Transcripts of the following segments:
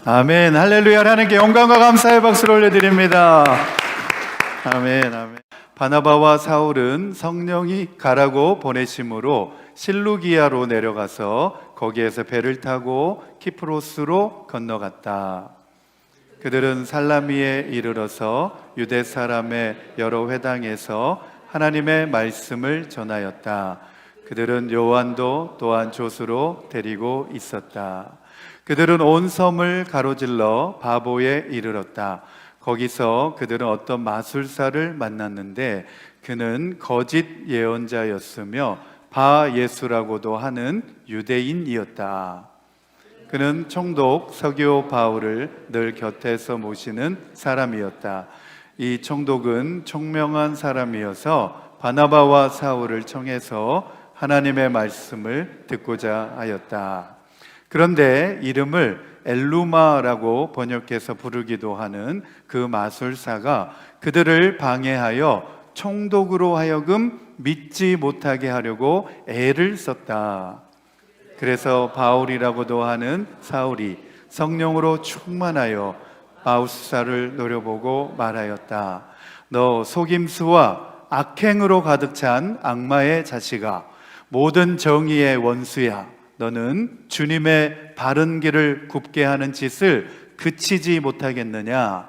아멘. 할렐루야. 하나님께 영광과 감사의 박수를 올려드립니다. 아멘. 아멘. 바나바와 사울은 성령이 가라고 보내심으로 실루기아로 내려가서 거기에서 배를 타고 키프로스로 건너갔다. 그들은 살라미에 이르러서 유대 사람의 여러 회당에서 하나님의 말씀을 전하였다. 그들은 요한도 또한 조수로 데리고 있었다. 그들은 온 섬을 가로질러 바보에 이르렀다. 거기서 그들은 어떤 마술사를 만났는데 그는 거짓 예언자였으며 바 예수라고도 하는 유대인이었다. 그는 총독 서기오 바울을 늘 곁에서 모시는 사람이었다. 이 총독은 총명한 사람이어서 바나바와 사울을 청해서 하나님의 말씀을 듣고자 하였다. 그런데 이름을 엘루마라고 번역해서 부르기도 하는 그 마술사가 그들을 방해하여 총독으로 하여금 믿지 못하게 하려고 애를 썼다. 그래서 바울이라고도 하는 사울이 성령으로 충만하여 마술사를 노려보고 말하였다. 너 속임수와 악행으로 가득 찬 악마의 자식아, 모든 정의의 원수야. 너는 주님의 바른 길을 굽게 하는 짓을 그치지 못하겠느냐?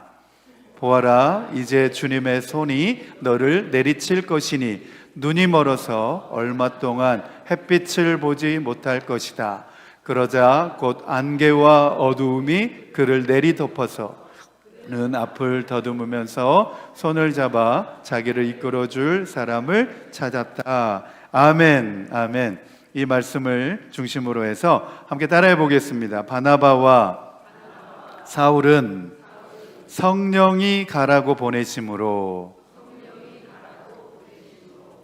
보아라, 이제 주님의 손이 너를 내리칠 것이니 눈이 멀어서 얼마 동안 햇빛을 보지 못할 것이다. 그러자 곧 안개와 어두움이 그를 내리덮어서 는 앞을 더듬으면서 손을 잡아 자기를 이끌어줄 사람을 찾았다. 아멘, 아멘. 이 말씀을 중심으로 해서 함께 따라해 보겠습니다. 바나바와 사울은 성령이 가라고 보내심으로.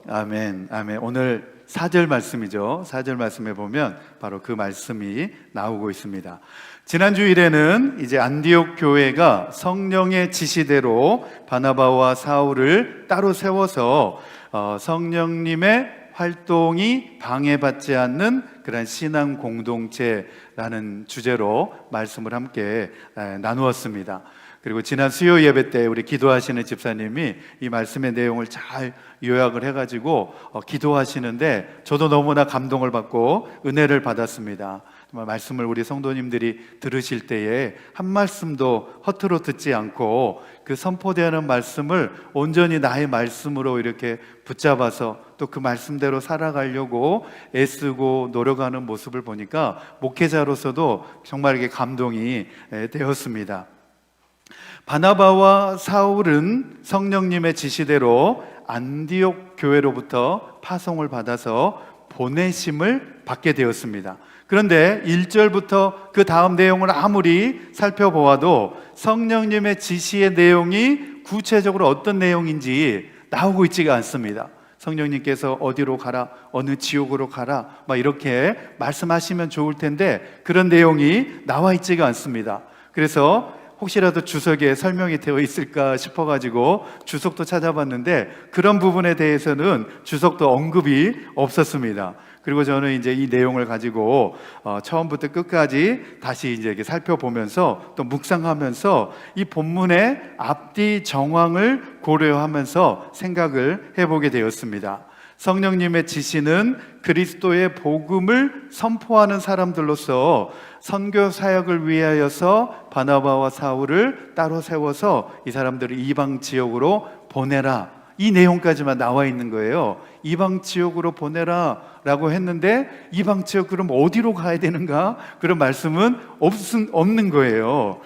아멘, 아멘. 오늘 4절 말씀이죠. 4절 말씀에 보면 바로 그 말씀이 나오고 있습니다. 지난 주일에는 이제 안디옥 교회가 성령의 지시대로 바나바와 사울을 따로 세워서 성령님의 활동이 방해받지 않는 그런 신앙 공동체라는 주제로 말씀을 함께 나누었습니다. 그리고 지난 수요 예배 때 우리 기도하시는 집사님이 이 말씀의 내용을 잘 요약을 해가지고 기도하시는데 저도 너무나 감동을 받고 은혜를 받았습니다. 정말 말씀을 우리 성도님들이 들으실 때에 한 말씀도 허투루 듣지 않고 그 선포되는 말씀을 온전히 나의 말씀으로 이렇게 붙잡아서 또 그 말씀대로 살아가려고 애쓰고 노력하는 모습을 보니까 목회자로서도 정말 이게 감동이 되었습니다. 바나바와 사울은 성령님의 지시대로 안디옥 교회로부터 파송을 받아서 보내심을 받게 되었습니다. 그런데 1절부터 그 다음 내용을 아무리 살펴보아도 성령님의 지시의 내용이 구체적으로 어떤 내용인지 나오고 있지가 않습니다. 성령님께서 어디로 가라, 어느 지옥으로 가라 막 이렇게 말씀하시면 좋을 텐데 그런 내용이 나와 있지가 않습니다. 그래서 혹시라도 주석에 설명이 되어 있을까 싶어가지고 주석도 찾아봤는데 그런 부분에 대해서는 주석도 언급이 없었습니다. 그리고 저는 이제 이 내용을 가지고 처음부터 끝까지 다시 이제 이렇게 살펴보면서 또 묵상하면서 이 본문의 앞뒤 정황을 고려하면서 생각을 해보게 되었습니다. 성령님의 지시는 그리스도의 복음을 선포하는 사람들로서 선교 사역을 위하여서 바나바와 사울을 따로 세워서 이 사람들을 이방 지역으로 보내라, 이 내용까지만 나와 있는 거예요. 이방 지역으로 보내라 라고 했는데 이방 지역 그럼 어디로 가야 되는가? 그런 말씀은 없는 거예요.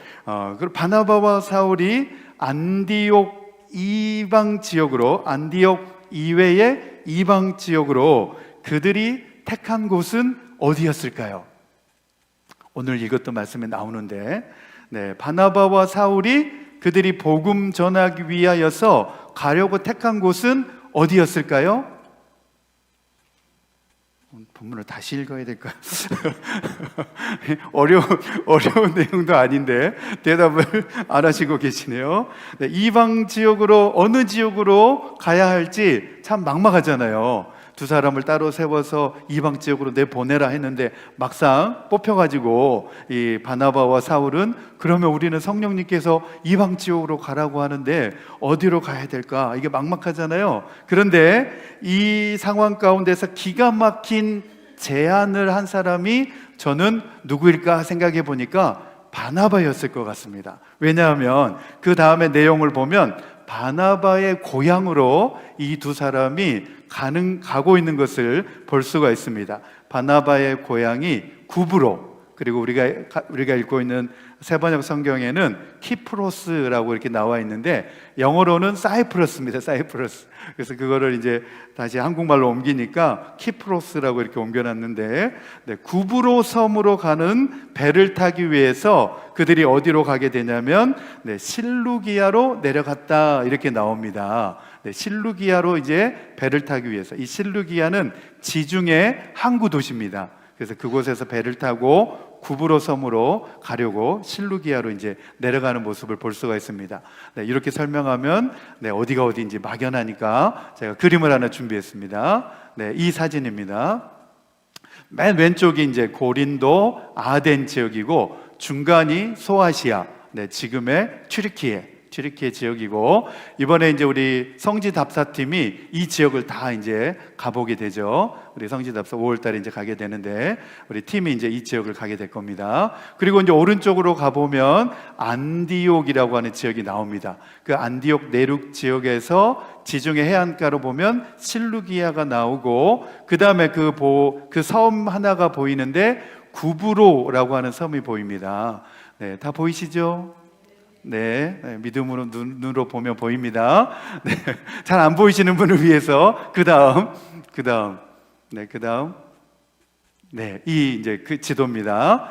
그리고 바나바와 사울이 안디옥 이방 지역으로, 안디옥 이외의 이방 지역으로 그들이 택한 곳은 어디였을까요? 오늘 이것도 말씀에 나오는데 바나바와 사울이 그들이 복음 전하기 위하여서 가려고 택한 곳은 어디였을까요? 본문을 다시 읽어야 될까요? 어려운 내용도 아닌데 대답을 안 하시고 계시네요. 이방 지역으로, 어느 지역으로 가야 할지 참 막막하잖아요. 두 사람을 따로 세워서 이방 지역으로 내보내라 했는데 막상 뽑혀가지고 이 바나바와 사울은 그러면 우리는 성령님께서 이방 지역으로 가라고 하는데 어디로 가야 될까? 이게 막막하잖아요. 그런데 이 상황 가운데서 기가 막힌 제안을 한 사람이 저는 누구일까 생각해 보니까 바나바였을 것 같습니다. 왜냐하면 그 다음에 내용을 보면 바나바의 고향으로 이 두 사람이 가고 있는 것을 볼 수가 있습니다. 바나바의 고향이 구브로, 그리고 우리가 읽고 있는 세번역 성경에는 키프로스라고 이렇게 나와 있는데 영어로는 사이프러스입니다. 사이프러스. 그래서 그거를 이제 다시 한국말로 옮기니까 키프로스라고 이렇게 옮겨놨는데, 네, 구브로 섬으로 가는 배를 타기 위해서 그들이 어디로 가게 되냐면 실루기아로 내려갔다 이렇게 나옵니다. 실루기아로 이제 배를 타기 위해서, 이 실루기아는 지중해 항구 도시입니다. 그래서 그곳에서 배를 타고 구브로 섬으로 가려고 실루기아로 이제 내려가는 모습을 볼 수가 있습니다. 이렇게 설명하면 어디가 어디인지 막연하니까 제가 그림을 하나 준비했습니다. 이 사진입니다. 맨 왼쪽이 이제 고린도 아덴 지역이고 중간이 소아시아, 지금의 튀르키예 지역이고, 이번에 이제 우리 성지답사팀이 이 지역을 다 이제 가보게 되죠. 우리 성지답사 5월달에 이제 가게 되는데 우리 팀이 이제 이 지역을 가게 될 겁니다. 그리고 이제 오른쪽으로 가보면 안디옥이라고 하는 지역이 나옵니다. 그 안디옥 내륙 지역에서 지중해 해안가로 보면 실루기아가 나오고, 그 다음에 그 섬 하나가 보이는데 구브로라고 하는 섬이 보입니다. 다 보이시죠? 믿음으로 눈으로 보면 보입니다. 잘 안 보이시는 분을 위해서 그 다음, 이 이제 그 지도입니다.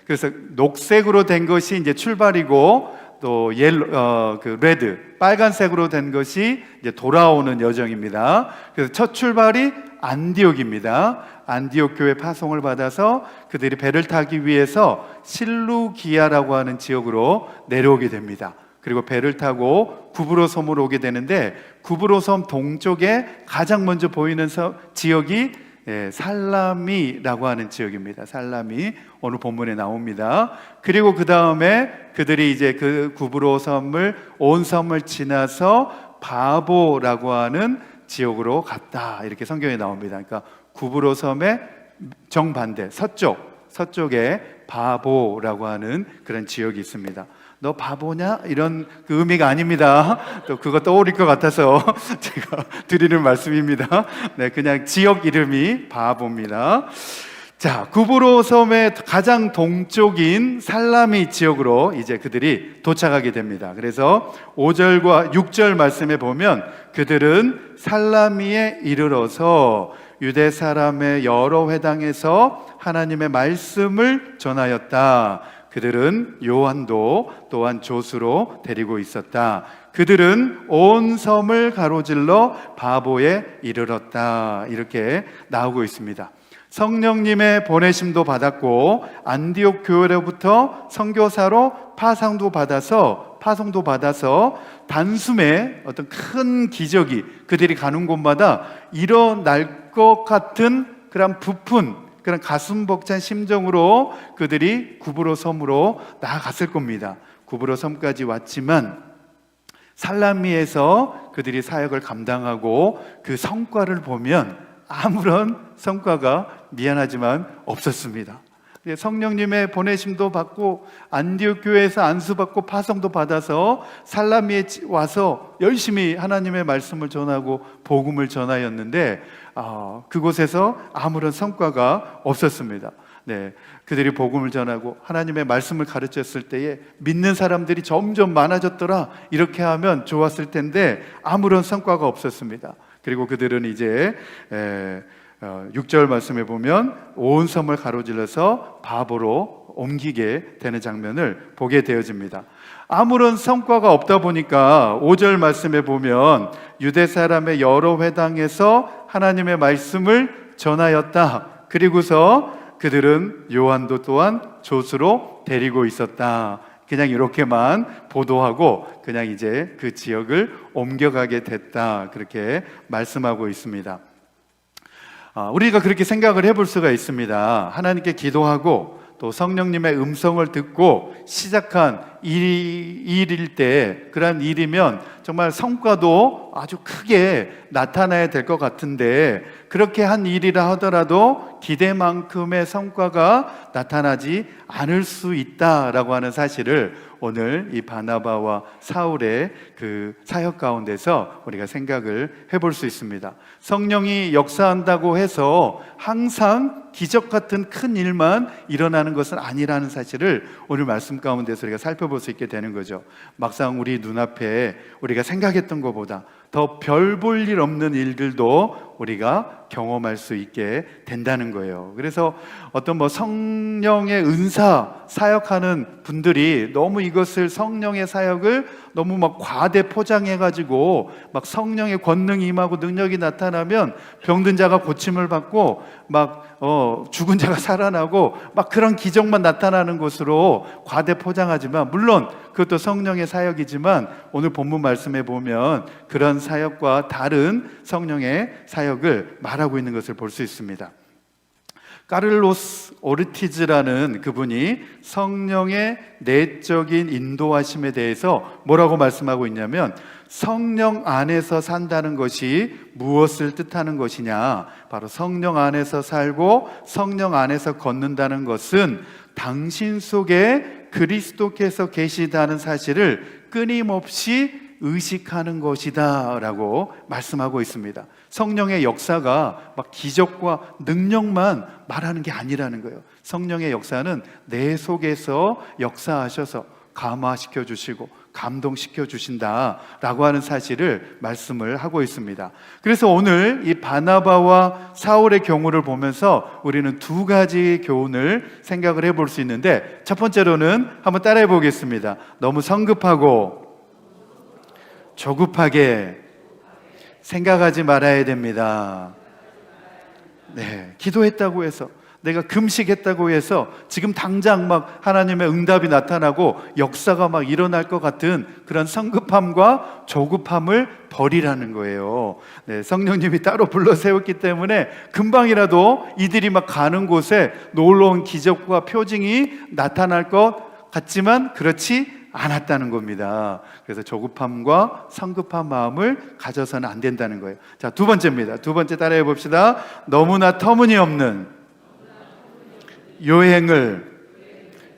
그래서 녹색으로 된 것이 이제 출발이고, 또 레드, 빨간색으로 된 것이 이제 돌아오는 여정입니다. 그래서 첫 출발이 안디옥입니다. 안디옥 교회 파송을 받아서 그들이 배를 타기 위해서 실루기아라고 하는 지역으로 내려오게 됩니다. 그리고 배를 타고 구브로 섬으로 오게 되는데, 구브로 섬 동쪽에 가장 먼저 보이는 지역이 살라미라고 하는 지역입니다. 살라미, 오늘 본문에 나옵니다. 그리고 그 다음에 그들이 이제 그 구브로 섬을, 온 섬을 지나서 바보라고 하는 지역으로 갔다 이렇게 성경에 나옵니다. 그러니까 구브로 섬의 정반대 서쪽에 바보라고 하는 그런 지역이 있습니다. 너 바보냐? 이런 그 의미가 아닙니다. 또 그거 떠오를 것 같아서 제가 드리는 말씀입니다. 그냥 지역 이름이 바보입니다. 자, 구브로 섬의 가장 동쪽인 살라미 지역으로 이제 그들이 도착하게 됩니다. 그래서 5절과 6절 말씀에 보면 그들은 살라미에 이르러서 유대 사람의 여러 회당에서 하나님의 말씀을 전하였다. 그들은 요한도 또한 조수로 데리고 있었다. 그들은 온 섬을 가로질러 바보에 이르렀다. 이렇게 나오고 있습니다. 성령님의 보내심도 받았고 안디옥 교회로부터 선교사로 파송도 받아서 단숨에 어떤 큰 기적이 그들이 가는 곳마다 일어날 것 같은 그런 그런 가슴 벅찬 심정으로 그들이 구브로 섬으로 나아갔을 겁니다. 구브로 섬까지 왔지만 살라미에서 그들이 사역을 감당하고 그 성과를 보면 아무런 성과가 미안하지만 없었습니다. 성령님의 보내심도 받고 안디옥 교회에서 안수받고 파송도 받아서 살라미에 와서 열심히 하나님의 말씀을 전하고 복음을 전하였는데 그곳에서 아무런 성과가 없었습니다. 그들이 복음을 전하고 하나님의 말씀을 가르쳤을 때에 믿는 사람들이 점점 많아졌더라, 이렇게 하면 좋았을 텐데 아무런 성과가 없었습니다. 그리고 그들은 이제 6절 말씀에 보면 온 섬을 가로질러서 바보로 옮기게 되는 장면을 보게 되어집니다. 아무런 성과가 없다 보니까 5절 말씀에 보면 유대 사람의 여러 회당에서 하나님의 말씀을 전하였다. 그리고서 그들은 요한도 또한 조수로 데리고 있었다. 그냥 이렇게만 보도하고 그냥 이제 그 지역을 옮겨가게 됐다. 그렇게 말씀하고 있습니다. 우리가 그렇게 생각을 해볼 수가 있습니다. 하나님께 기도하고 또 성령님의 음성을 듣고 시작한 일일 때, 그러한 일이면 정말 성과도 아주 크게 나타나야 될 것 같은데, 그렇게 한 일이라 하더라도 기대만큼의 성과가 나타나지 않을 수 있다라고 하는 사실을 오늘 이 바나바와 사울의 그 사역 가운데서 우리가 생각을 해볼 수 있습니다. 성령이 역사한다고 해서 항상 기적 같은 큰 일만 일어나는 것은 아니라는 사실을 오늘 말씀 가운데서 우리가 살펴볼 수 있게 되는 거죠. 막상 우리 눈앞에 우리가 생각했던 것보다 더 별 볼 일 없는 일들도 우리가 경험할 수 있게 된다는 거예요. 그래서 어떤 성령의 은사 사역하는 분들이 너무 이것을, 성령의 사역을 너무 과대 포장해가지고 성령의 권능이 임하고 능력이 나타나면 병든 자가 고침을 받고 죽은 자가 살아나고 그런 기적만 나타나는 것으로 과대 포장하지만, 물론 그것도 성령의 사역이지만 오늘 본문 말씀에 보면 그런 사역과 다른 성령의 사역을 말하고 있는 것을 볼 수 있습니다. 카를로스 오르티즈라는 그분이 성령의 내적인 인도하심에 대해서 뭐라고 말씀하고 있냐면, 성령 안에서 산다는 것이 무엇을 뜻하는 것이냐, 바로 성령 안에서 살고 성령 안에서 걷는다는 것은 당신 속에 그리스도께서 계시다는 사실을 끊임없이 의식하는 것이다 라고 말씀하고 있습니다. 성령의 역사가 기적과 능력만 말하는 게 아니라는 거예요. 성령의 역사는 내 속에서 역사하셔서 감화시켜 주시고 감동시켜 주신다라고 하는 사실을 말씀을 하고 있습니다. 그래서 오늘 이 바나바와 사울의 경우를 보면서 우리는 두 가지 교훈을 생각을 해볼 수 있는데, 첫 번째로는 한번 따라해 보겠습니다. 너무 성급하고 조급하게 생각하지 말아야 됩니다. 기도했다고 해서, 내가 금식했다고 해서 지금 당장 하나님의 응답이 나타나고 역사가 일어날 것 같은 그런 성급함과 조급함을 버리라는 거예요. 성령님이 따로 불러 세웠기 때문에 금방이라도 이들이 가는 곳에 놀라운 기적과 표징이 나타날 것 같지만 그렇지 않았다는 겁니다. 그래서 조급함과 성급한 마음을 가져서는 안 된다는 거예요. 자, 두 번째입니다. 두 번째 따라해 봅시다. 너무나 터무니없는 여행을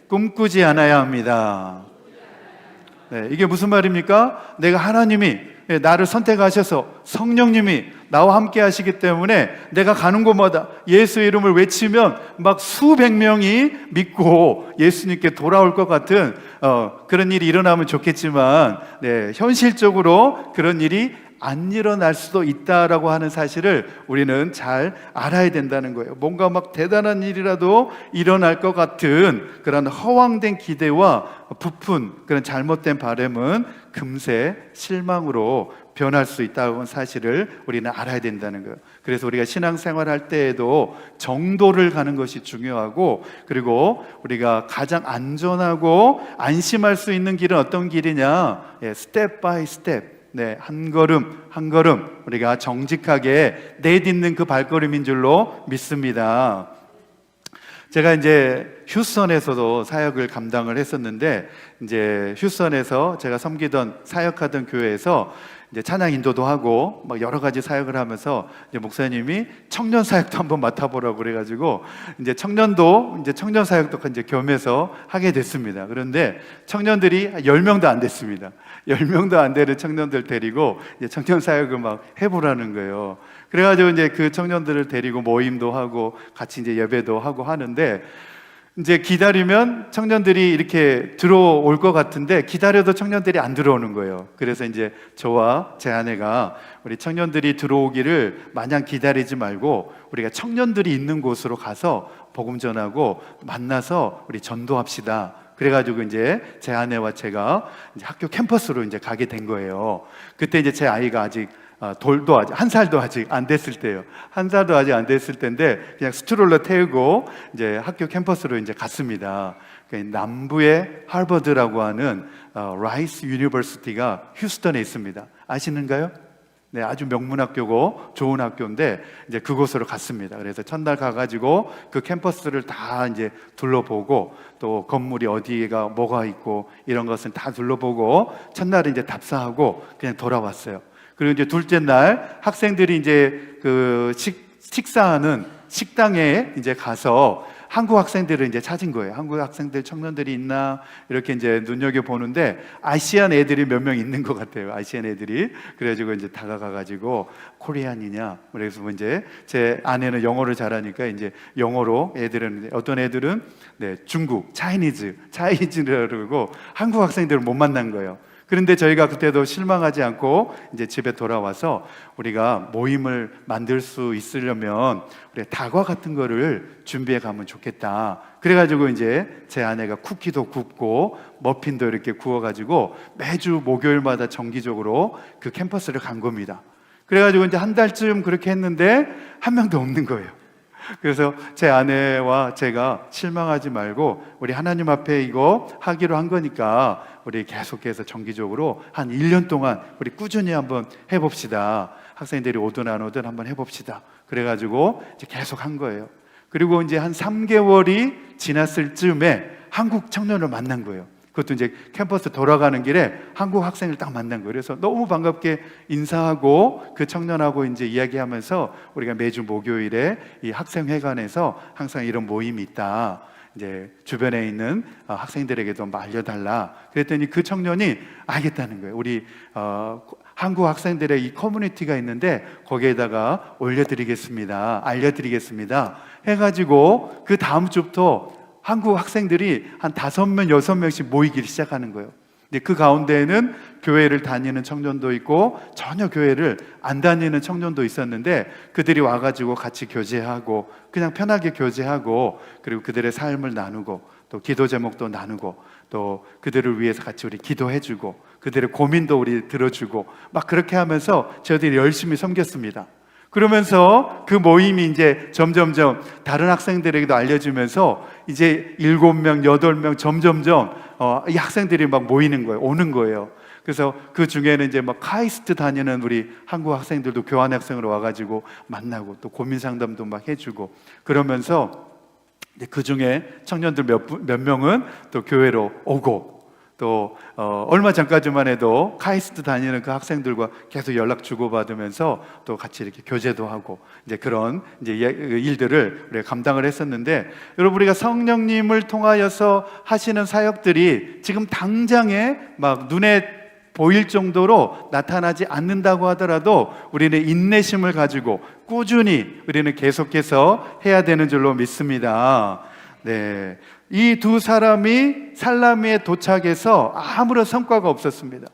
꿈꾸지 않아야 합니다. 이게 무슨 말입니까? 내가 하나님이 나를 선택하셔서 성령님이 나와 함께 하시기 때문에 내가 가는 곳마다 예수의 이름을 외치면 수백 명이 믿고 예수님께 돌아올 것 같은 그런 일이 일어나면 좋겠지만, 현실적으로 그런 일이 안 일어날 수도 있다라고 하는 사실을 우리는 잘 알아야 된다는 거예요. 뭔가 대단한 일이라도 일어날 것 같은 그런 허황된 기대와 부푼 그런 잘못된 바람은 금세 실망으로 변할 수 있다는 사실을 우리는 알아야 된다는 거예요. 그래서 우리가 신앙생활 할 때에도 정도를 가는 것이 중요하고, 그리고 우리가 가장 안전하고 안심할 수 있는 길은 어떤 길이냐, 스텝 바이 스텝, 한 걸음 한 걸음 우리가 정직하게 내딛는 그 발걸음인 줄로 믿습니다. 제가 이제 휴스턴에서도 사역을 감당을 했었는데, 이제 휴스턴에서 제가 섬기던 사역하던 교회에서 이제 찬양 인도도 하고 여러 가지 사역을 하면서 이제 목사님이 청년 사역도 한번 맡아보라고 그래가지고 이제 청년 사역도 이제 겸해서 하게 됐습니다. 그런데 청년들이 10명도 안 됐습니다. 10명도 안 되는 청년들 데리고 이제 청년 사역을 해보라는 거예요. 그래가지고 이제 그 청년들을 데리고 모임도 하고 같이 이제 예배도 하고 하는데, 이제 기다리면 청년들이 이렇게 들어올 것 같은데 기다려도 청년들이 안 들어오는 거예요. 그래서 이제 저와 제 아내가 우리 청년들이 들어오기를 마냥 기다리지 말고 우리가 청년들이 있는 곳으로 가서 복음 전하고 만나서 우리 전도합시다. 그래가지고 이제 제 아내와 제가 이제 학교 캠퍼스로 이제 가게 된 거예요. 그때 이제 제 아이가 아직 돌도 아직 한 살도 아직 안 됐을 때요. 한 살도 아직 안 됐을 때인데 그냥 스트롤러 태우고 이제 학교 캠퍼스로 이제 갔습니다. 남부의 하버드라고 하는 라이스 유니버시티가 휴스턴에 있습니다. 아시는가요? 네, 아주 명문학교고 좋은 학교인데 이제 그곳으로 갔습니다. 그래서 첫날 가가지고 그 캠퍼스를 다 이제 둘러보고 또 건물이 어디가 뭐가 있고 이런 것은 다 둘러보고 첫날에 이제 답사하고 그냥 돌아왔어요. 그리고 이제 둘째 날 학생들이 이제 그 식사하는 식당에 이제 가서 한국 학생들을 이제 찾은 거예요. 한국 학생들, 청년들이 있나 이렇게 이제 눈여겨 보는데 아시안 애들이 몇 명 있는 것 같아요. 아시안 애들이. 그래가지고 이제 다가가가지고 코리안이냐. 그래서 이제 제 아내는 영어를 잘하니까 이제 영어로 애들은 어떤 애들은 네, 중국, 차이니즈라고 그러고 한국 학생들을 못 만난 거예요. 그런데 저희가 그때도 실망하지 않고 이제 집에 돌아와서 우리가 모임을 만들 수 있으려면 우리 다과 같은 거를 준비해 가면 좋겠다. 그래가지고 이제 제 아내가 쿠키도 굽고 머핀도 이렇게 구워가지고 매주 목요일마다 정기적으로 그 캠퍼스를 간 겁니다. 그래가지고 이제 한 달쯤 그렇게 했는데 한 명도 없는 거예요. 그래서 제 아내와 제가 실망하지 말고 우리 하나님 앞에 이거 하기로 한 거니까 우리 계속해서 정기적으로 한 1년 동안 우리 꾸준히 한번 해봅시다. 학생들이 오든 안 오든 한번 해봅시다. 그래가지고 이제 계속 한 거예요. 그리고 이제 한 3개월이 지났을 즈음에 한국 청년을 만난 거예요. 그것도 이제 캠퍼스 돌아가는 길에 한국 학생을 딱 만난 거예요. 그래서 너무 반갑게 인사하고 그 청년하고 이제 이야기하면서 우리가 매주 목요일에 이 학생회관에서 항상 이런 모임이 있다. 이제 주변에 있는 학생들에게도 한번 알려달라. 그랬더니 그 청년이 알겠다는 거예요. 우리 한국 학생들의 이 커뮤니티가 있는데 거기에다가 올려드리겠습니다. 알려드리겠습니다. 해가지고 그 다음 주부터 한국 학생들이 한 5명, 6명씩 모이기 시작하는 거예요. 근데 그 가운데에는 교회를 다니는 청년도 있고 전혀 교회를 안 다니는 청년도 있었는데 그들이 와가지고 같이 교제하고 그냥 편하게 교제하고 그리고 그들의 삶을 나누고 또 기도 제목도 나누고 또 그들을 위해서 같이 우리 기도해주고 그들의 고민도 우리 들어주고 막 그렇게 하면서 저희들이 열심히 섬겼습니다. 그러면서 그 모임이 이제 점점점 다른 학생들에게도 알려지면서 이제 7명, 8명 점점점 이 학생들이 막 모이는 거예요. 오는 거예요. 그래서 그 중에는 이제 막 카이스트 다니는 우리 한국 학생들도 교환 학생으로 와가지고 만나고 또 고민 상담도 막 해주고 그러면서 그 중에 청년들 몇 명은 또 교회로 오고 또 얼마 전까지만 해도 카이스트 다니는 그 학생들과 계속 연락 주고받으면서 또 같이 이렇게 교제도 하고 이제 그런 이제 일들을 우리가 감당을 했었는데 여러분 우리가 성령님을 통하여서 하시는 사역들이 지금 당장에 막 눈에 보일 정도로 나타나지 않는다고 하더라도 우리는 인내심을 가지고 꾸준히 우리는 계속해서 해야 되는 줄로 믿습니다. 네, 이 두 사람이 살라미에 도착해서 아무런 성과가 없었습니다.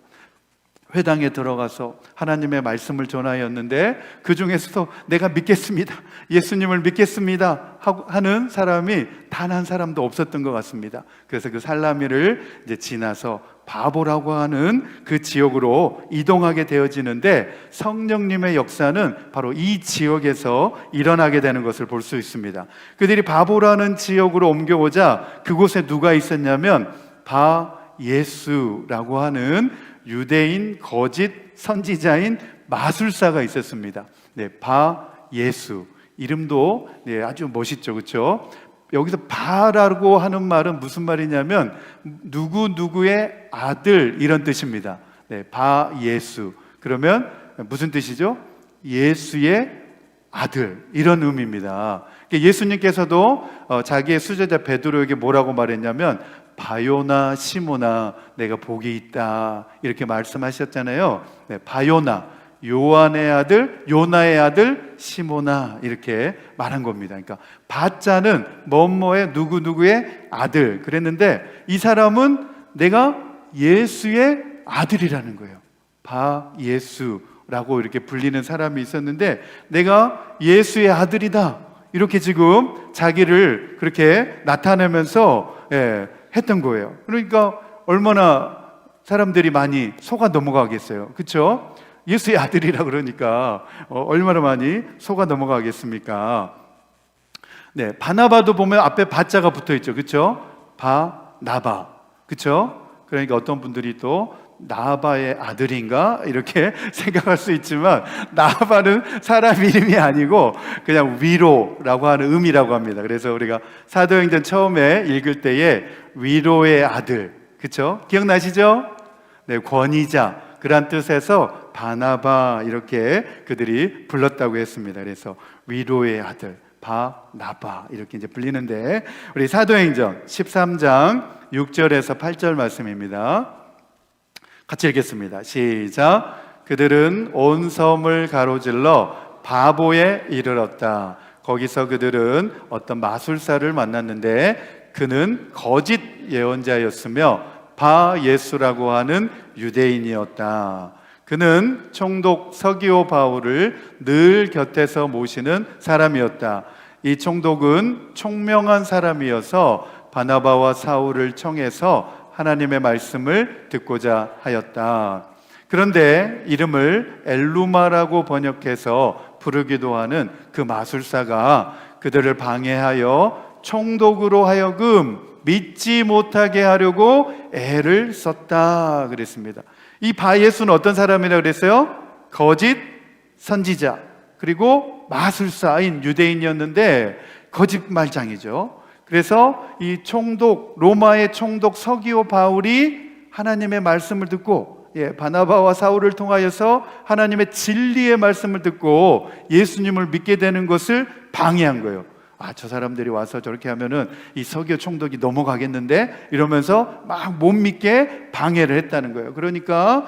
회당에 들어가서 하나님의 말씀을 전하였는데 그 중에서도 내가 믿겠습니다, 예수님을 믿겠습니다 하는 사람이 단 한 사람도 없었던 것 같습니다. 그래서 그 살라미를 이제 지나서 바보라고 하는 그 지역으로 이동하게 되어지는데 성령님의 역사는 바로 이 지역에서 일어나게 되는 것을 볼 수 있습니다. 그들이 바보라는 지역으로 옮겨오자 그곳에 누가 있었냐면 바 예수라고 하는 유대인 거짓 선지자인 마술사가 있었습니다. 네, 바 예수 이름도 네, 아주 멋있죠, 그렇죠? 여기서 바라고 하는 말은 무슨 말이냐면 누구누구의 아들 이런 뜻입니다. 네, 바 예수 그러면 무슨 뜻이죠? 예수의 아들 이런 의미입니다. 예수님께서도 자기의 수제자 베드로에게 뭐라고 말했냐면 바요나 시모나 내가 복이 있다 이렇게 말씀하셨잖아요. 네, 바요나 요한의 아들 요나의 아들 시모나 이렇게 말한 겁니다. 그러니까 바자는 뭐뭐의 누구누구의 아들 그랬는데 이 사람은 내가 예수의 아들이라는 거예요. 바 예수라고 이렇게 불리는 사람이 있었는데 내가 예수의 아들이다 이렇게 지금 자기를 그렇게 나타내면서 했던 거예요. 그러니까 얼마나 사람들이 많이 속아 넘어가겠어요, 그렇죠? 예수의 아들이라 그러니까 얼마나 많이 속아 넘어가겠습니까? 네, 바나바도 보면 앞에 바자가 붙어 있죠, 그렇죠? 바나바, 그렇죠? 그러니까 어떤 분들이 또 나바의 아들인가? 이렇게 생각할 수 있지만 나바는 사람 이름이 아니고 그냥 위로라고 하는 의미라고 합니다. 그래서 우리가 사도행전 처음에 읽을 때에 위로의 아들, 그렇죠? 기억나시죠? 네, 권위자, 그런 뜻에서 바나바 이렇게 그들이 불렀다고 했습니다. 그래서 위로의 아들 바나바 이렇게 이제 불리는데, 우리 사도행전 13장 6절에서 8절 말씀입니다. 같이 읽겠습니다. 시작. 그들은 온 섬을 가로질러 바보에 이르렀다. 거기서 그들은 어떤 마술사를 만났는데 그는 거짓 예언자였으며 바 예수라고 하는 유대인이었다. 그는 총독 서기오 바울을 늘 곁에서 모시는 사람이었다. 이 총독은 총명한 사람이어서 바나바와 사울을 청해서 하나님의 말씀을 듣고자 하였다. 그런데 이름을 엘루마라고 번역해서 부르기도 하는 그 마술사가 그들을 방해하여 총독으로 하여금 믿지 못하게 하려고 애를 썼다 그랬습니다. 이 바예수는 어떤 사람이라 그랬어요? 거짓 선지자 그리고 마술사인 유대인이었는데 거짓말장이죠. 그래서 이 총독, 로마의 총독 서기오 바울이 하나님의 말씀을 듣고 바나바와 사울을 통하여서 하나님의 진리의 말씀을 듣고 예수님을 믿게 되는 것을 방해한 거예요. 저 사람들이 와서 저렇게 하면은 이 서기오 총독이 넘어가겠는데 이러면서 막 못 믿게 방해를 했다는 거예요. 그러니까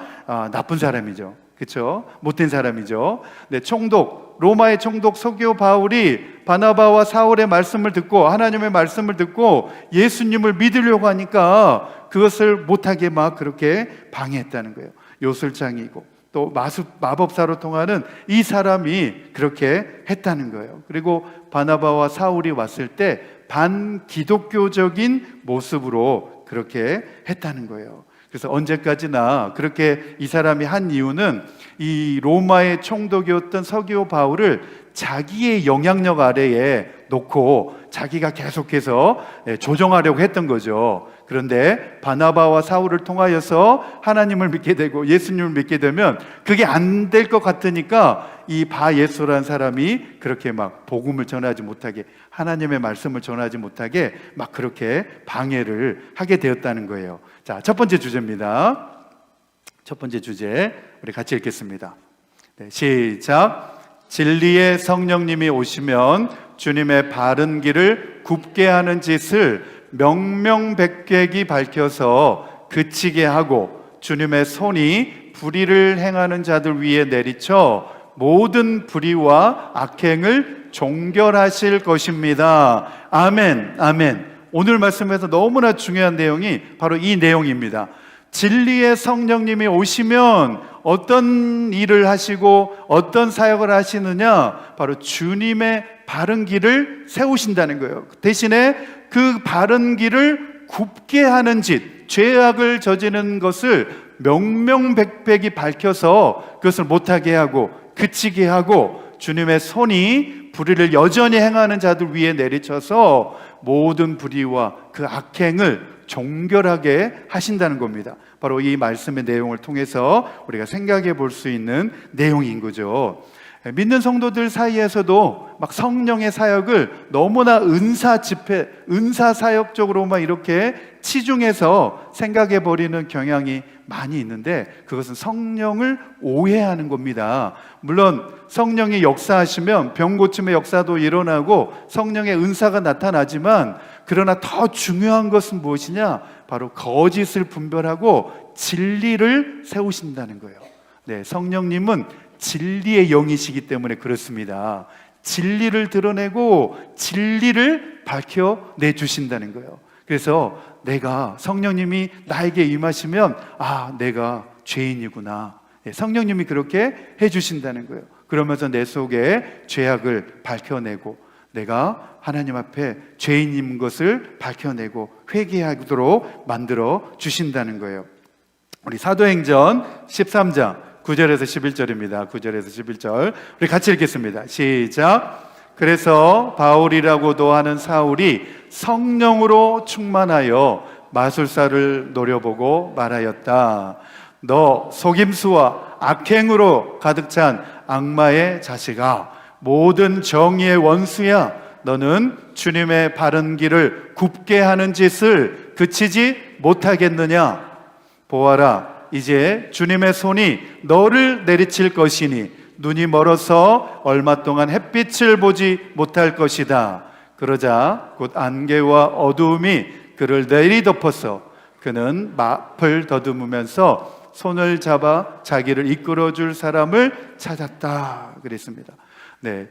나쁜 사람이죠. 그렇죠? 못된 사람이죠. 네, 총독, 로마의 총독 서기오 바울이 바나바와 사울의 말씀을 듣고 하나님의 말씀을 듣고 예수님을 믿으려고 하니까 그것을 못하게 막 그렇게 방해했다는 거예요. 요술장이고 또 마법사로 통하는 이 사람이 그렇게 했다는 거예요. 그리고 바나바와 사울이 왔을 때 반기독교적인 모습으로 그렇게 했다는 거예요. 그래서 언제까지나 그렇게 이 사람이 한 이유는 이 로마의 총독이었던 서기오 바울을 자기의 영향력 아래에 놓고 자기가 계속해서 조정하려고 했던 거죠. 그런데 바나바와 사울을 통하여서 하나님을 믿게 되고 예수님을 믿게 되면 그게 안 될 것 같으니까 이 바예수라는 사람이 그렇게 막 복음을 전하지 못하게, 하나님의 말씀을 전하지 못하게 막 그렇게 방해를 하게 되었다는 거예요. 자, 첫 번째 주제입니다. 첫 번째 주제 우리 같이 읽겠습니다. 네, 시작. 진리의 성령님이 오시면 주님의 바른 길을 굽게 하는 짓을 명명백백히 밝혀서 그치게 하고 주님의 손이 불의를 행하는 자들 위에 내리쳐 모든 불의와 악행을 종결하실 것입니다. 아멘, 아멘. 오늘 말씀에서 너무나 중요한 내용이 바로 이 내용입니다. 진리의 성령님이 오시면 어떤 일을 하시고 어떤 사역을 하시느냐? 바로 주님의 바른 길을 세우신다는 거예요. 대신에 그 바른 길을 굽게 하는 짓, 죄악을 저지르는 것을 명명백백히 밝혀서 그것을 못하게 하고 그치게 하고 주님의 손이 불의를 여전히 행하는 자들 위에 내리쳐서 모든 불의와 그 악행을 종결하게 하신다는 겁니다. 바로 이 말씀의 내용을 통해서 우리가 생각해 볼 수 있는 내용인 거죠. 믿는 성도들 사이에서도 막 성령의 사역을 너무나 은사 집회, 은사 사역적으로만 이렇게 치중해서 생각해 버리는 경향이 많이 있는데 그것은 성령을 오해하는 겁니다. 물론 성령이 역사하시면 병 고침의 역사도 일어나고 성령의 은사가 나타나지만 그러나 더 중요한 것은 무엇이냐? 바로 거짓을 분별하고 진리를 세우신다는 거예요. 네, 성령님은 진리의 영이시기 때문에 그렇습니다. 진리를 드러내고 진리를 밝혀내 주신다는 거예요. 그래서 내가 성령님이 나에게 임하시면 내가 죄인이구나. 성령님이 그렇게 해주신다는 거예요. 그러면서 내 속에 죄악을 밝혀내고 내가 하나님 앞에 죄인인 것을 밝혀내고 회개하도록 만들어 주신다는 거예요. 우리 사도행전 13장 9절에서 11절입니다. 9절에서 11절 우리 같이 읽겠습니다. 시작. 그래서 바울이라고도 하는 사울이 성령으로 충만하여 마술사를 노려보고 말하였다. 너 속임수와 악행으로 가득 찬 악마의 자식아, 모든 정의의 원수야. 너는 주님의 바른 길을 굽게 하는 짓을 그치지 못하겠느냐? 보아라, 이제 주님의 손이 너를 내리칠 것이니 눈이 멀어서 얼마 동안 햇빛을 보지 못할 것이다. 그러자 곧 안개와 어두움이 그를 내리덮어서 그는 앞을 더듬으면서 손을 잡아 자기를 이끌어줄 사람을 찾았다 그랬습니다. 네,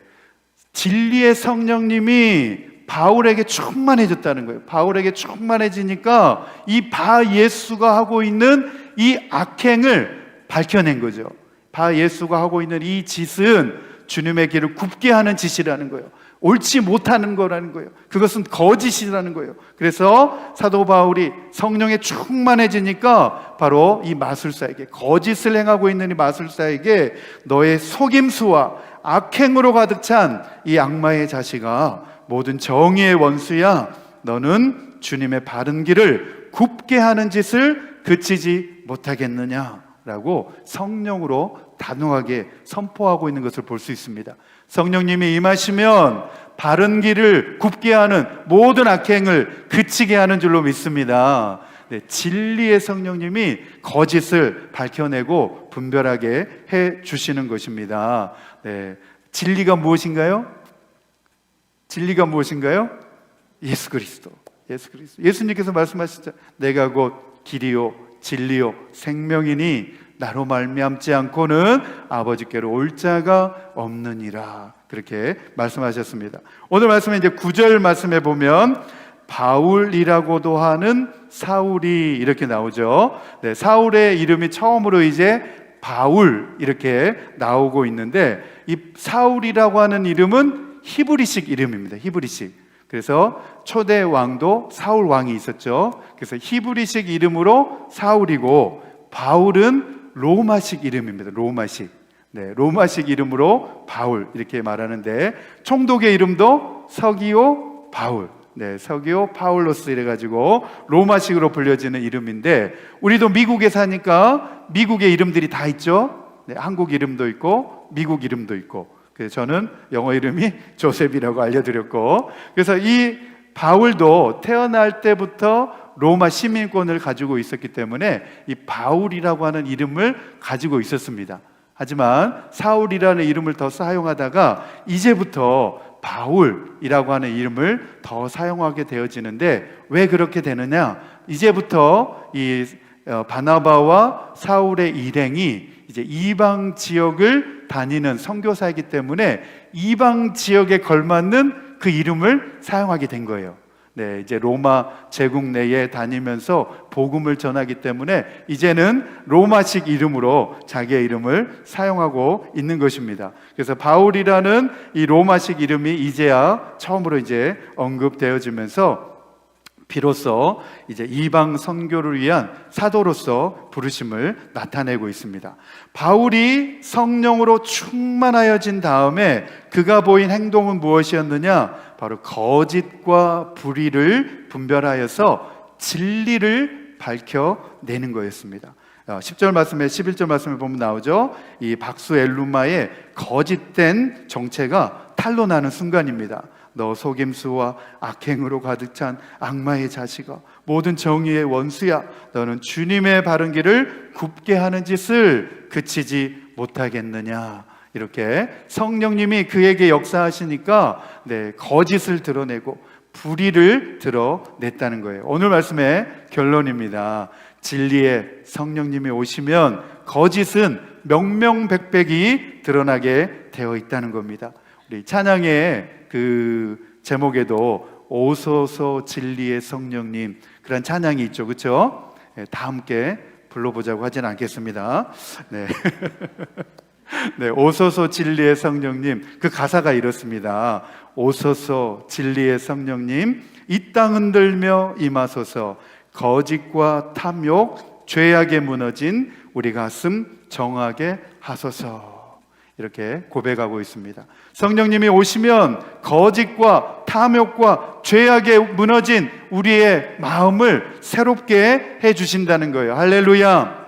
진리의 성령님이 바울에게 충만해졌다는 거예요. 바울에게 충만해지니까 이 바 예수가 하고 있는 이 악행을 밝혀낸 거죠. 바 예수가 하고 있는 이 짓은 주님의 길을 굽게 하는 짓이라는 거예요. 옳지 못하는 거라는 거예요. 그것은 거짓이라는 거예요. 그래서 사도 바울이 성령에 충만해지니까 바로 이 마술사에게, 거짓을 행하고 있는 이 마술사에게 너의 속임수와 악행으로 가득 찬 이 악마의 자식아, 모든 정의의 원수야. 너는 주님의 바른 길을 굽게 하는 짓을 그치지 못하겠느냐라고 성령으로 단호하게 선포하고 있는 것을 볼 수 있습니다. 성령님이 임하시면 바른 길을 굽게 하는 모든 악행을 그치게 하는 줄로 믿습니다. 네, 진리의 성령님이 거짓을 밝혀내고 분별하게 해 주시는 것입니다. 네, 진리가 무엇인가요? 진리가 무엇인가요? 예수 그리스도. 예수 그리스도. 예수님께서 말씀하시죠. 내가 곧 길이요 진리요 생명이니 나로 말미암지 않고는 아버지께로 올 자가 없느니라. 그렇게 말씀하셨습니다. 오늘 말씀에 이제 9절 말씀에 보면 바울이라고도 하는 사울이 이렇게 나오죠. 네, 사울의 이름이 처음으로 이제 바울 이렇게 나오고 있는데, 이 사울이라고 하는 이름은 히브리식 이름입니다. 히브리식. 그래서 초대 왕도 사울 왕이 있었죠. 그래서 히브리식 이름으로 사울이고, 바울은 로마식 이름입니다. 로마식. 네, 로마식 이름으로 바울 이렇게 말하는데, 총독의 이름도 서기오 바울. 네, 서기오 파울로스 이래가지고 로마식으로 불려지는 이름인데, 우리도 미국에 사니까 미국의 이름들이 다 있죠. 네, 한국 이름도 있고 미국 이름도 있고. 그래서 저는 영어 이름이 조셉이라고 알려드렸고, 그래서 이 바울도 태어날 때부터 로마 시민권을 가지고 있었기 때문에 이 바울이라고 하는 이름을 가지고 있었습니다. 하지만 사울이라는 이름을 더 사용하다가 이제부터 바울이라고 하는 이름을 더 사용하게 되어지는데, 왜 그렇게 되느냐? 이제부터 이 바나바와 사울의 일행이 이제 이방 지역을 다니는 선교사이기 때문에 이방 지역에 걸맞는 그 이름을 사용하게 된 거예요. 네, 이제 로마 제국 내에 다니면서 복음을 전하기 때문에 이제는 로마식 이름으로 자기의 이름을 사용하고 있는 것입니다. 그래서 바울이라는 이 로마식 이름이 이제야 처음으로 이제 언급되어지면서 비로소 이제 이방 선교를 위한 사도로서 부르심을 나타내고 있습니다. 바울이 성령으로 충만하여진 다음에 그가 보인 행동은 무엇이었느냐? 바로 거짓과 불의를 분별하여서 진리를 밝혀내는 거였습니다. 10절 말씀에 11절 말씀에 보면 나오죠. 이 박수 엘루마의 거짓된 정체가 탄로 나는 순간입니다. 너 속임수와 악행으로 가득 찬 악마의 자식아, 모든 정의의 원수야. 너는 주님의 바른 길을 굽게 하는 짓을 그치지 못하겠느냐. 이렇게 성령님이 그에게 역사하시니까 네, 거짓을 드러내고 불의를 드러냈다는 거예요. 오늘 말씀의 결론입니다. 진리의 성령님이 오시면 거짓은 명명백백이 드러나게 되어 있다는 겁니다. 우리 찬양의 그 제목에도 오소서 진리의 성령님, 그런 찬양이 있죠, 그렇죠? 네, 다 함께 불러보자고 하진 않겠습니다. 네. 네, 오소서 진리의 성령님, 그 가사가 이렇습니다. 오소서 진리의 성령님, 이 땅 흔들며 임하소서. 거짓과 탐욕, 죄악에 무너진 우리 가슴 정하게 하소서. 이렇게 고백하고 있습니다. 성령님이 오시면 거짓과 탐욕과 죄악에 무너진 우리의 마음을 새롭게 해주신다는 거예요. 할렐루야.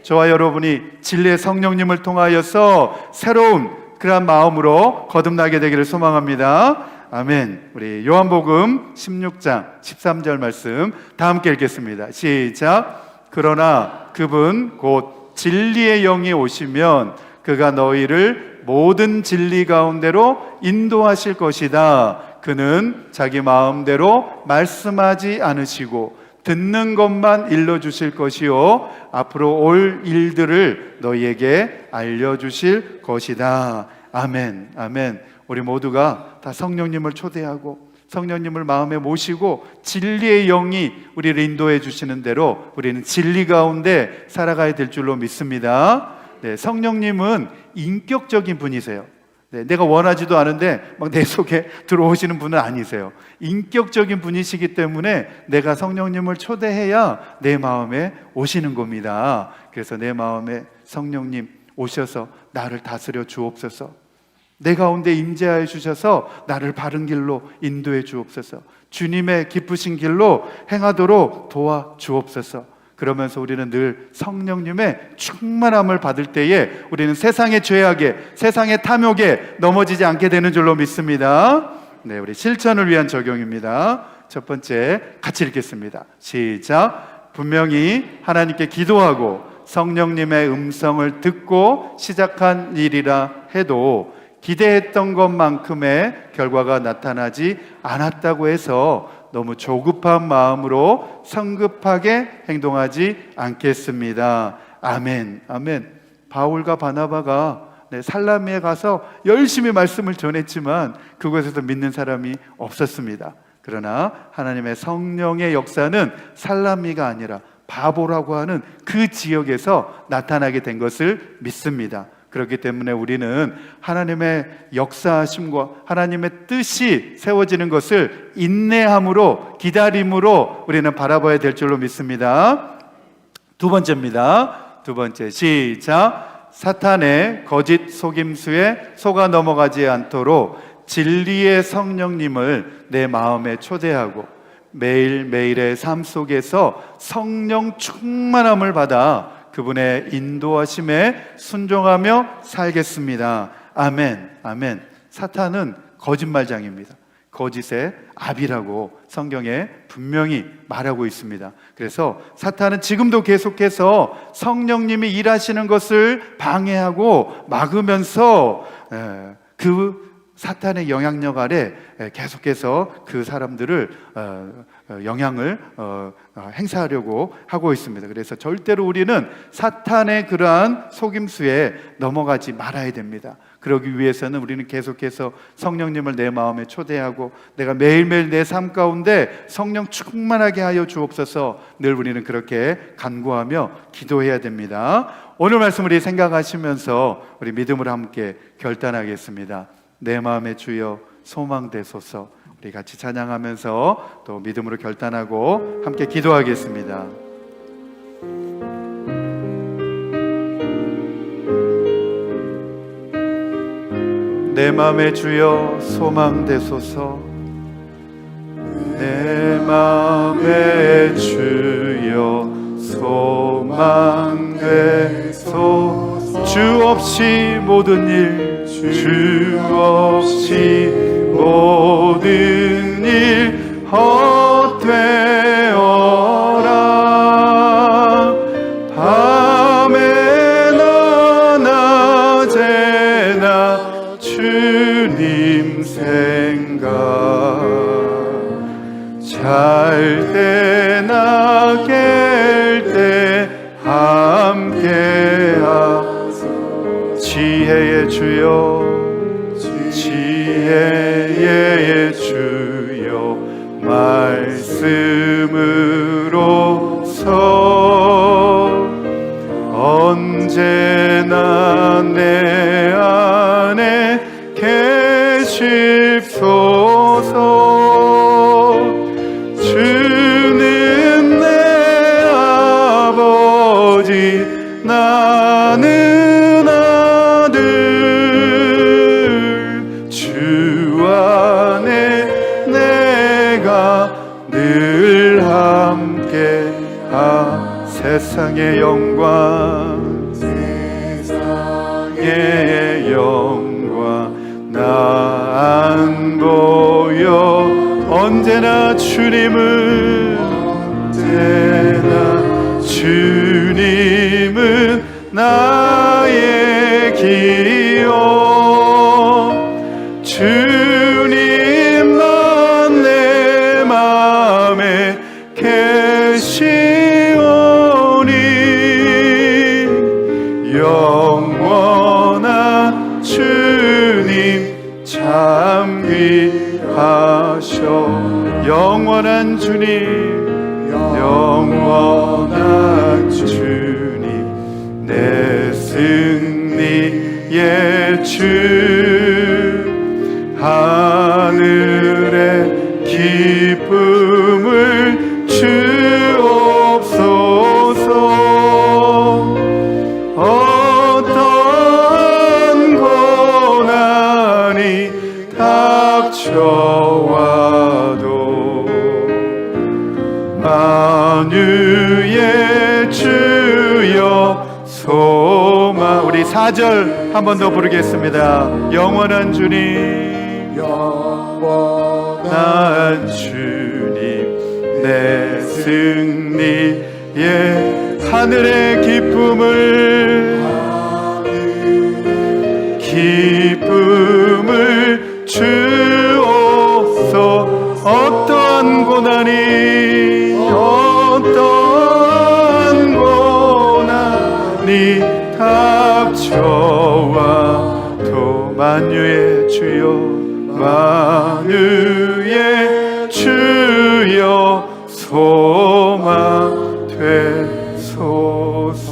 저와 여러분이 진리의 성령님을 통하여서 새로운 그러한 마음으로 거듭나게 되기를 소망합니다. 아멘. 우리 요한복음 16장 13절 말씀 다 함께 읽겠습니다. 시작. 그러나 그분 곧 진리의 영이 오시면 그가 너희를 모든 진리 가운데로 인도하실 것이다. 그는 자기 마음대로 말씀하지 않으시고 듣는 것만 일러주실 것이요 앞으로 올 일들을 너희에게 알려주실 것이다. 아멘. 아멘. 우리 모두가 다 성령님을 초대하고 성령님을 마음에 모시고 진리의 영이 우리를 인도해 주시는 대로 우리는 진리 가운데 살아가야 될 줄로 믿습니다. 네, 성령님은 인격적인 분이세요. 네, 내가 원하지도 않은데 막 내 속에 들어오시는 분은 아니세요. 인격적인 분이시기 때문에 내가 성령님을 초대해야 내 마음에 오시는 겁니다. 그래서 내 마음에 성령님 오셔서 나를 다스려 주옵소서. 내 가운데 임재하여 주셔서 나를 바른 길로 인도해 주옵소서. 주님의 기쁘신 길로 행하도록 도와 주옵소서. 그러면서 우리는 늘 성령님의 충만함을 받을 때에 우리는 세상의 죄악에, 세상의 탐욕에 넘어지지 않게 되는 줄로 믿습니다. 네, 우리 실천을 위한 적용입니다. 첫 번째, 같이 읽겠습니다. 시작. 분명히 하나님께 기도하고 성령님의 음성을 듣고 시작한 일이라 해도 기대했던 것만큼의 결과가 나타나지 않았다고 해서 너무 조급한 마음으로 성급하게 행동하지 않겠습니다. 아멘. 아멘. 바울과 바나바가 살라미에 가서 열심히 말씀을 전했지만 그곳에서 믿는 사람이 없었습니다. 그러나 하나님의 성령의 역사는 살라미가 아니라 바보라고 하는 그 지역에서 나타나게 된 것을 믿습니다. 그렇기 때문에 우리는 하나님의 역사하심과 하나님의 뜻이 세워지는 것을 인내함으로, 기다림으로 우리는 바라봐야 될 줄로 믿습니다. 두 번째입니다. 두 번째, 시작. 사탄의 거짓 속임수에 속아 넘어가지 않도록 진리의 성령님을 내 마음에 초대하고 매일매일의 삶 속에서 성령 충만함을 받아 그분의 인도하심에 순종하며 살겠습니다. 아멘. 아멘. 사탄은 거짓말장입니다. 거짓의 아비라고 성경에 분명히 말하고 있습니다. 그래서 사탄은 지금도 계속해서 성령님이 일하시는 것을 방해하고 막으면서 그 사탄의 영향력 아래 계속해서 그 사람들을 영향을 행사하려고 하고 있습니다. 그래서 절대로 우리는 사탄의 그러한 속임수에 넘어가지 말아야 됩니다. 그러기 위해서는 우리는 계속해서 성령님을 내 마음에 초대하고 내가 매일매일 내 삶 가운데 성령 충만하게 하여 주옵소서. 늘 우리는 그렇게 간구하며 기도해야 됩니다. 오늘 말씀 우리 생각하시면서 우리 믿음으로 함께 결단하겠습니다. 내 마음의 주여 소망되소서. 우리 같이 찬양하면서 또 믿음으로 결단하고 함께 기도하겠습니다. 내 마음의 주여 소망되소서. 내 마음의 주여 소망되소서. 주 없이 모든 일, 주 없이 모든 일 헛되어라. 밤에나 낮에나 주님 생각, 잘 때나 깰 때 함께하소서. 지혜의 주여, 지혜의 주여, 말씀으로서 언제나 내 안에 계십소서. 주는 내 아버지, 나는 아들. 주 안에 내가 늘 함께 하세요. 세상의 영광, 세상의 영광 나 안 보여. 언제나 주님은, 언제나 주님은 나의 기억. 주님만 내 맘에 계시오니 영원한 주님 참 귀하셔. 영원한 주님, 영원한 주님 내 승리의 주. 하늘의 기쁨을 주옵소서. 어떤 고난이 닥쳐와도 만유의 주여 소망. 우리 4절 한 번 더 부르겠습니다. 영원한 주님, 영원한 주님 내 승리의 하늘의 기쁨을 주옵소. 어떠한 고난이, 어떠한 고난이 닥쳐와도 만유의 주여, 만유의 주여 소망 되소서.